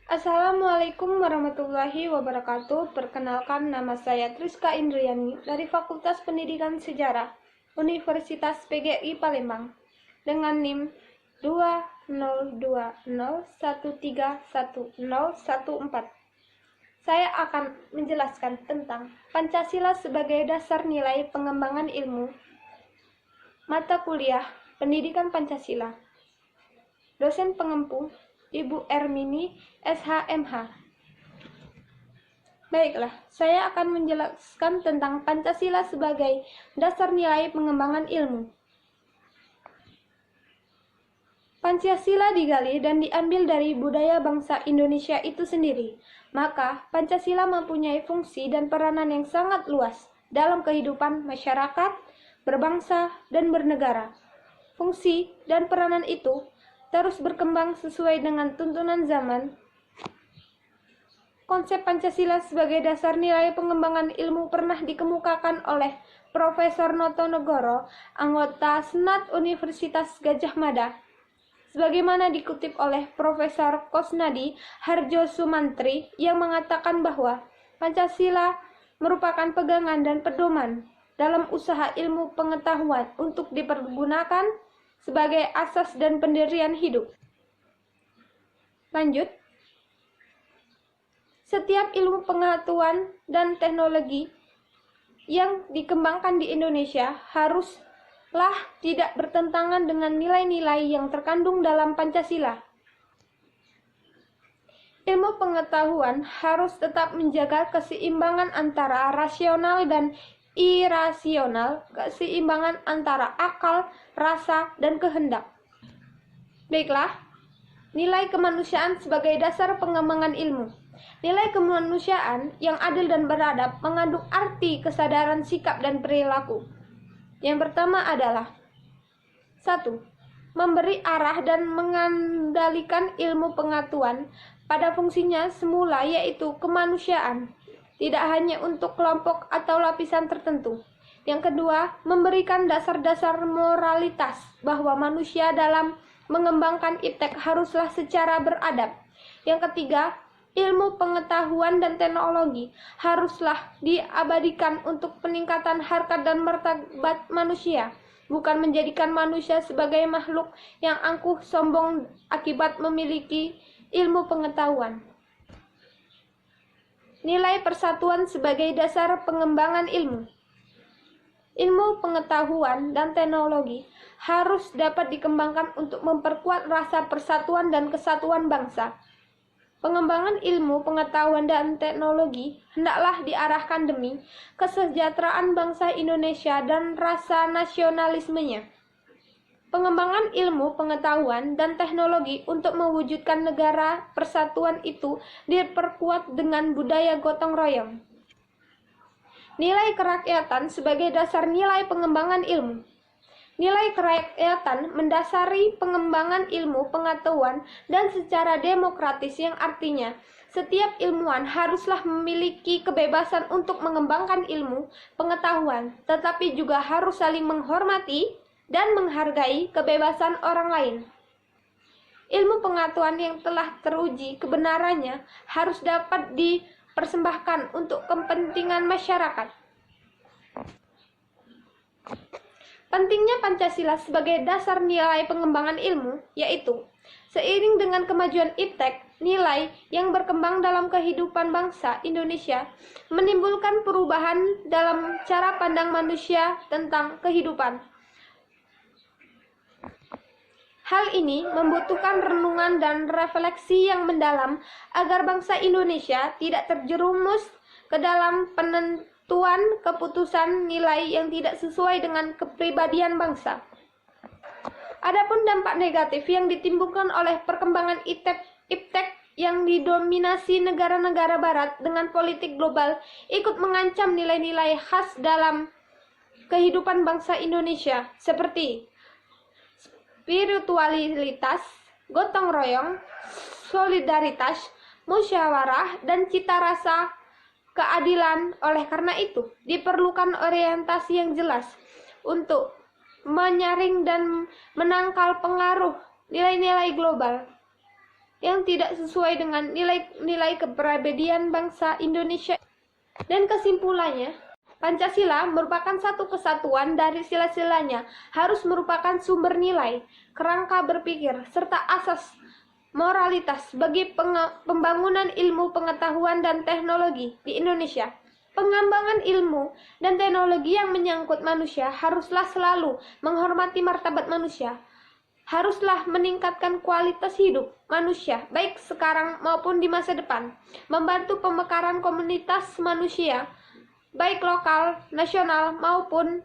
Assalamualaikum warahmatullahi wabarakatuh. Perkenalkan, nama saya Triska Indriani dari Fakultas Pendidikan Sejarah Universitas PGRI Palembang dengan NIM 2020131014. Saya akan menjelaskan tentang Pancasila sebagai dasar nilai pengembangan ilmu. Mata kuliah Pendidikan Pancasila. Dosen pengempu Ibu Ermini, SHMH. Baiklah, saya akan menjelaskan tentang Pancasila sebagai dasar nilai pengembangan ilmu. Pancasila digali dan diambil dari budaya bangsa Indonesia itu sendiri. Maka, Pancasila mempunyai fungsi dan peranan yang sangat luas dalam kehidupan masyarakat, berbangsa, dan bernegara. Fungsi dan peranan itu terus berkembang sesuai dengan tuntunan zaman. Konsep Pancasila sebagai dasar nilai pengembangan ilmu pernah dikemukakan oleh Profesor Notonegoro, anggota Senat Universitas Gadjah Mada. Sebagaimana dikutip oleh Profesor Kosnadi Harjo Sumantri yang mengatakan bahwa Pancasila merupakan pegangan dan pedoman dalam usaha ilmu pengetahuan untuk dipergunakan sebagai asas dan pendirian hidup. Lanjut. Setiap ilmu pengetahuan dan teknologi yang dikembangkan di Indonesia haruslah tidak bertentangan dengan nilai-nilai yang terkandung dalam Pancasila. Ilmu pengetahuan harus tetap menjaga keseimbangan antara rasional dan irasional, keseimbangan antara akal, rasa, dan kehendak. Baiklah, nilai kemanusiaan sebagai dasar pengembangan ilmu. Nilai kemanusiaan yang adil dan beradab mengandung arti kesadaran sikap dan perilaku. Yang pertama adalah 1. Memberi arah dan mengendalikan ilmu pengetahuan pada fungsinya semula, yaitu kemanusiaan, tidak hanya untuk kelompok atau lapisan tertentu. Yang kedua, memberikan dasar-dasar moralitas bahwa manusia dalam mengembangkan iptek haruslah secara beradab. Yang ketiga, ilmu pengetahuan dan teknologi haruslah diabadikan untuk peningkatan harkat dan martabat manusia, bukan menjadikan manusia sebagai makhluk yang angkuh sombong akibat memiliki ilmu pengetahuan. Nilai persatuan sebagai dasar pengembangan ilmu. Ilmu pengetahuan dan teknologi harus dapat dikembangkan untuk memperkuat rasa persatuan dan kesatuan bangsa. Pengembangan ilmu pengetahuan dan teknologi hendaklah diarahkan demi kesejahteraan bangsa Indonesia dan rasa nasionalismenya. Pengembangan ilmu pengetahuan dan teknologi untuk mewujudkan negara persatuan itu diperkuat dengan budaya gotong royong. Nilai kerakyatan sebagai dasar nilai pengembangan ilmu. Nilai kerakyatan mendasari pengembangan ilmu pengetahuan dan secara demokratis, yang artinya setiap ilmuwan haruslah memiliki kebebasan untuk mengembangkan ilmu pengetahuan, tetapi juga harus saling menghormati dan menghargai kebebasan orang lain. Ilmu pengetahuan yang telah teruji kebenarannya harus dapat dipersembahkan untuk kepentingan masyarakat. Pentingnya Pancasila sebagai dasar nilai pengembangan ilmu, yaitu seiring dengan kemajuan iptek, nilai yang berkembang dalam kehidupan bangsa Indonesia menimbulkan perubahan dalam cara pandang manusia tentang kehidupan. Hal ini membutuhkan renungan dan refleksi yang mendalam agar bangsa Indonesia tidak terjerumus ke dalam penentuan keputusan nilai yang tidak sesuai dengan kepribadian bangsa. Adapun dampak negatif yang ditimbulkan oleh perkembangan iptek yang didominasi negara-negara barat dengan politik global ikut mengancam nilai-nilai khas dalam kehidupan bangsa Indonesia seperti spiritualitas, gotong royong, solidaritas, musyawarah, dan cita rasa keadilan. Oleh karena itu, diperlukan orientasi yang jelas untuk menyaring dan menangkal pengaruh nilai-nilai global. yang tidak sesuai dengan nilai-nilai kepribadian bangsa Indonesia. Dan kesimpulannya, Pancasila merupakan satu kesatuan dari sila-silanya, harus merupakan sumber nilai, kerangka berpikir, serta asas moralitas bagi pembangunan ilmu pengetahuan dan teknologi di Indonesia. Pengembangan ilmu dan teknologi yang menyangkut manusia haruslah selalu menghormati martabat manusia, haruslah meningkatkan kualitas hidup manusia, baik sekarang maupun di masa depan, membantu pemekaran komunitas manusia, baik lokal, nasional, maupun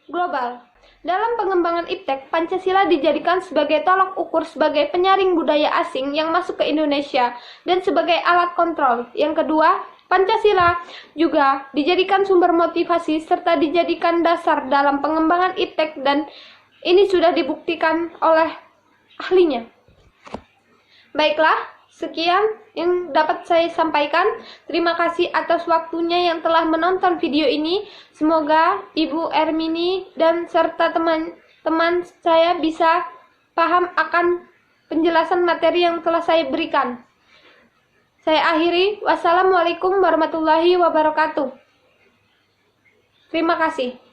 global. Dalam pengembangan iptek, Pancasila dijadikan sebagai tolak ukur sebagai penyaring budaya asing yang masuk ke Indonesia dan sebagai alat kontrol. Yang kedua, Pancasila juga dijadikan sumber motivasi serta dijadikan dasar dalam pengembangan iptek, dan ini sudah dibuktikan oleh ahlinya. Baiklah, sekian yang dapat saya sampaikan. Terima kasih atas waktunya yang telah menonton video ini. Semoga Ibu Ermini dan serta teman-teman saya bisa paham akan penjelasan materi yang telah saya berikan. Saya akhiri. Wassalamualaikum warahmatullahi wabarakatuh. Terima kasih.